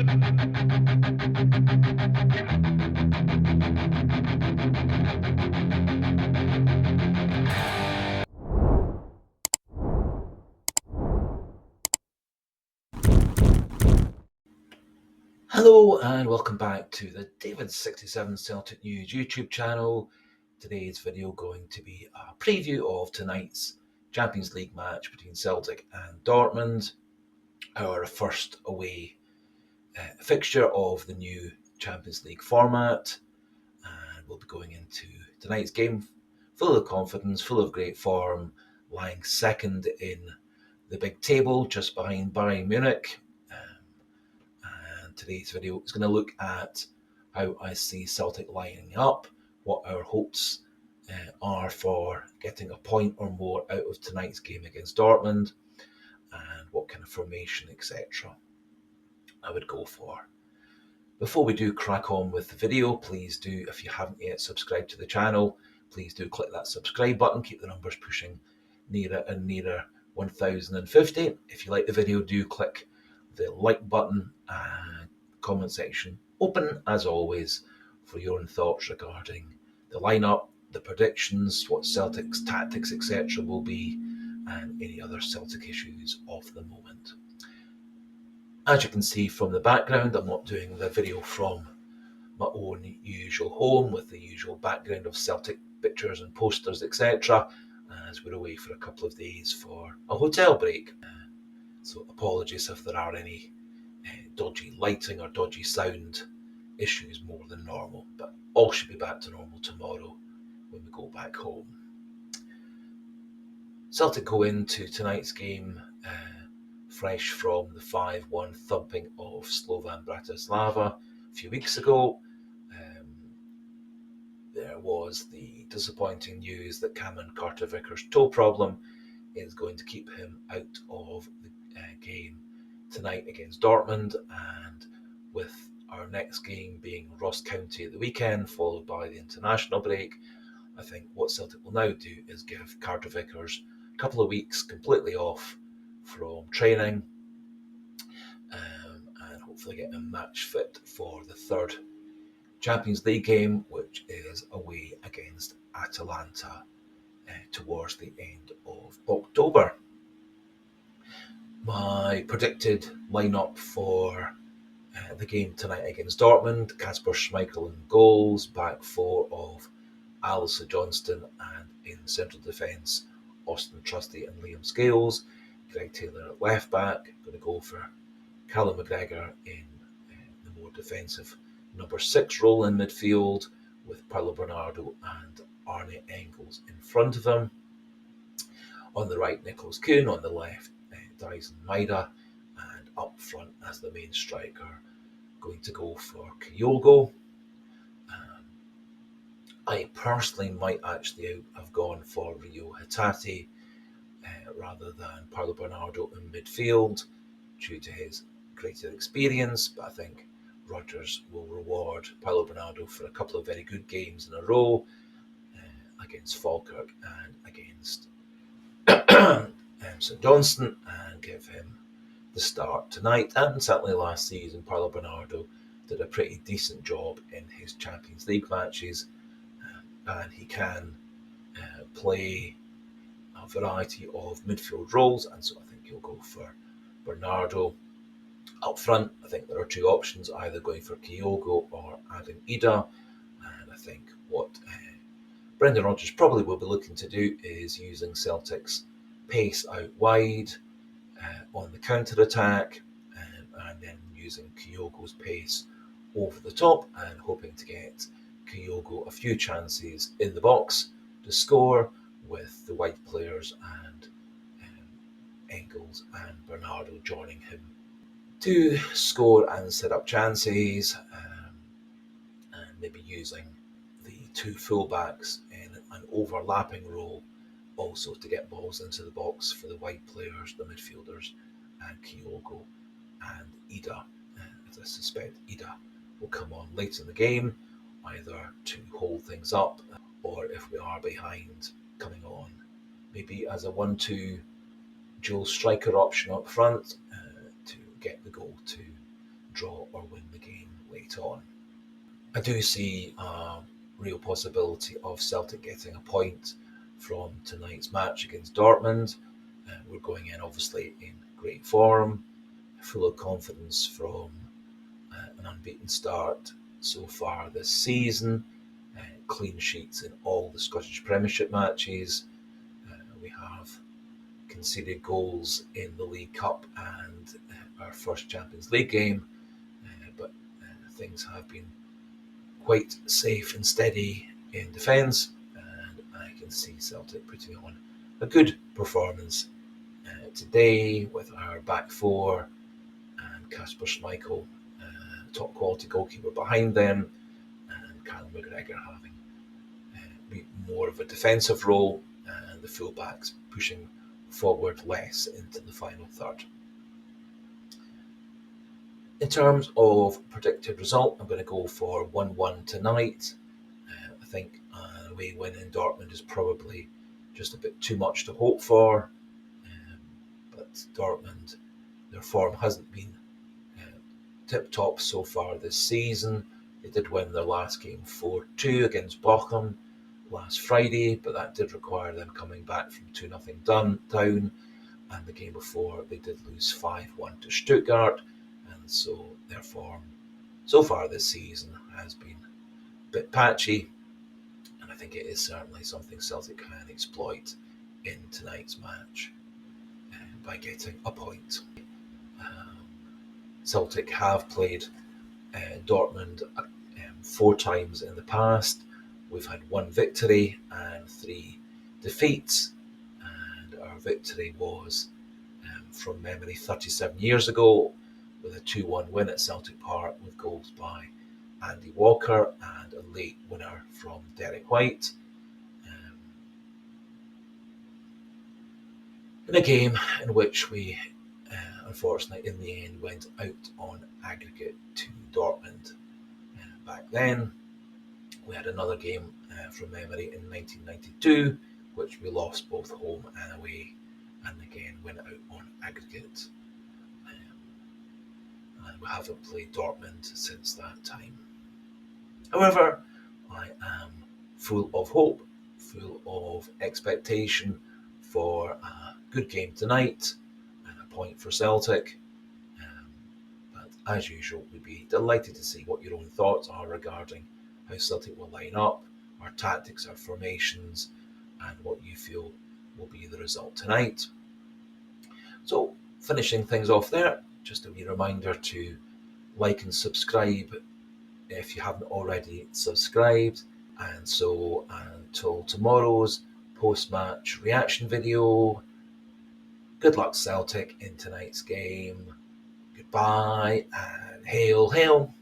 Hello and welcome back to the David67 Celtic News YouTube channel. Today's video going to be a preview of tonight's Champions League match between Celtic and Dortmund, our first away fixture of the new Champions League format. And we'll be going into tonight's game full of confidence, full of great form, lying second in the big table just behind Bayern Munich. Today's video is going to look at how I see Celtic lining up, what our hopes are for getting a point or more out of tonight's game against Dortmund, and what kind of formation, etc. I would go for. Before we do crack on with the video, please do, if you haven't yet subscribed to the channel, please do click that subscribe button, keep the numbers pushing nearer and nearer 1050. If you like the video, do click the like button and comment section open as always for your own thoughts regarding the lineup, the predictions, what Celtic's tactics etc. will be, and any other Celtic issues of the moment. As you can see from the background, I'm not doing the video from my own usual home with the usual background of Celtic pictures and posters etc., as we're away for a couple of days for a hotel break. So apologies if there are any dodgy lighting or dodgy sound issues more than normal, but all should be back to normal tomorrow when we go back home. Celtic go into tonight's game fresh from the 5-1 thumping of Slovan Bratislava a few weeks ago. There was the disappointing news that Cameron Carter-Vickers' toe problem is going to keep him out of the game tonight against Dortmund, and with our next game being Ross County at the weekend, followed by the international break, I think what Celtic will now do is give Carter-Vickers a couple of weeks completely off from training, and hopefully get him match fit for the third Champions League game, which is away against Atalanta towards the end of October. My predicted lineup for the game tonight against Dortmund: Kasper Schmeichel in goals, back four of Alistair Johnston, and in central defence, Austin Trusty and Liam Scales. Greg Taylor at left back. I'm going to go for Callum McGregor in the more defensive number 6 role in midfield, with Paulo Bernardo and Arne Engels in front of him. On the right, Nicholas Kuhn. On the left, Dyson Maida. And up front as the main striker, going to go for Kyogo. I personally might actually have gone for Rio Hatate rather than Paulo Bernardo in midfield due to his greater experience, but I think Rodgers will reward Paulo Bernardo for a couple of very good games in a row against Falkirk and against St Johnstone, and give him the start tonight. And certainly last season, Paulo Bernardo did a pretty decent job in his Champions League matches, and he can play a variety of midfield roles, and so I think he'll go for Bernardo. Up front, I think there are two options, either going for Kyogo or adding Ida, and I think what Brendan Rodgers probably will be looking to do is using Celtic's pace out wide on the counter-attack, and then using Kyogo's pace over the top and hoping to get Kyogo a few chances in the box to score, with the white players and Engels and Bernardo joining him to score and set up chances, and maybe using the two fullbacks in an overlapping role also to get balls into the box for the white players, the midfielders, and Kyogo and Ida. As I suspect Ida will come on late in the game, either to hold things up, or if we are behind, coming on maybe as a 1-2 dual striker option up front to get the goal to draw or win the game late on. I do see a real possibility of Celtic getting a point from tonight's match against Dortmund. We're going in obviously in great form, full of confidence from an unbeaten start so far this season, clean sheets in all the Scottish Premiership matches. We have conceded goals in the League Cup and our first Champions League game, but things have been quite safe and steady in defence, and I can see Celtic putting on a good performance today with our back four and Kasper Schmeichel, top quality goalkeeper behind them, and Callum McGregor having more of a defensive role, and the fullbacks pushing forward less into the final third. In terms of predicted result, I'm going to go for 1-1 tonight. I think an away win in Dortmund is probably just a bit too much to hope for, but Dortmund, their form hasn't been tip-top so far this season. They did win their last game 4-2 against Bochum last Friday, but that did require them coming back from 2-0 down, and the game before they did lose 5-1 to Stuttgart, and so their form so far this season has been a bit patchy, and I think it is certainly something Celtic can exploit in tonight's match by getting a point. Celtic have played Dortmund 4 times in the past. We've had 1 victory and 3 defeats, and our victory was, from memory, 37 years ago, with a 2-1 win at Celtic Park with goals by Andy Walker and a late winner from Derek White. In a game in which we, unfortunately, in the end went out on aggregate to Dortmund. Back then, we had another game from memory in 1992, which we lost both home and away, and again went out on aggregate. And we haven't played Dortmund since that time. However, I am full of hope, full of expectation for a good game tonight and a point for Celtic. But as usual, we'd be delighted to see what your own thoughts are regarding how Celtic will line up, our tactics, our formations, and what you feel will be the result tonight. So, finishing things off there, just a wee reminder to like and subscribe if you haven't already subscribed. And so until tomorrow's post-match reaction video, good luck Celtic in tonight's game. Goodbye and hail, hail.